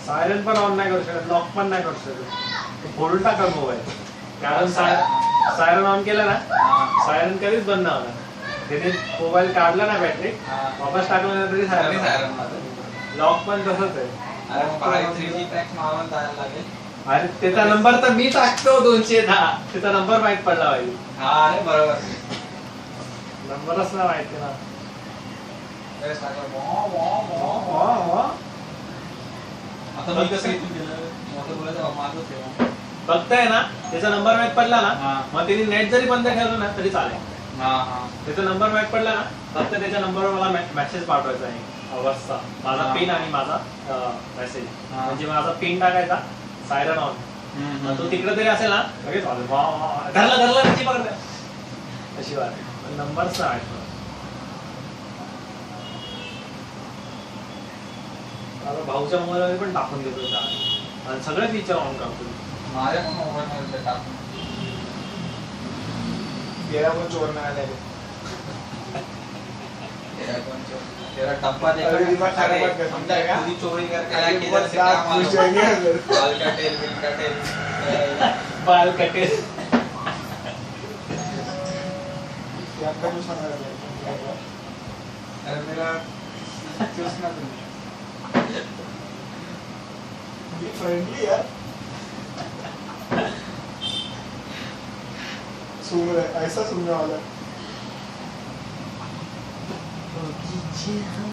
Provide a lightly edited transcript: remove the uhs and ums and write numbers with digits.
Siren पण on नाही करू शकत, लॉक पण नाही करू शकत, फोडून टाका मोबाईल. कारण सायरन ऑन केलं ना, सायरन कधीच बंद नाही होणार. त्याने मोबाईल काढला ना बॅटरी वापस टाकलं तरी सायरन. लॉक पण तसंच आहे. अरे त्याचा नंबर तर मी टाकतो 210, त्याचा नंबर माहित पडला पाहिजे. अरे बरोबर, नंबरच नाही माहिती ना. बघताय ना, त्याचा नंबर माहित पडला ना, मग त्याने नेट जरी बंद ठेवलं ना तरी चालेल. त्याचा नंबर माहित पडला ना, फक्त त्याच्या नंबरवर मला मेसेज पाठवायचा आहे, अवस्था, माझा पिन आणि माझा मेसेज. म्हणजे माझा पिन टाकायचा, सायरन ऑन. तो तिकडे तरी असेल ना, लगेच धरला धरला त्याची पकडते अशी वाट. नंबरच नाही माहित. माझा भाऊच्या मोबाईल पण टाकून देतो आणि सगळे फीचर ऑन करतो. माझ्या पण मोबाईल मध्ये टाकून तेरा पण चोर नाही आले. तेरा टप्पा देखा समझा क्या? पूरी चोरी करके आया, किधर से काम आया, बाल कटेल, बिल कटेल, बाल कटेल. आपका जो समझ रहा है मेरा चूसना फ्रेंडली यार, सूंघ रहा है, ऐसा सूंघने वाला है.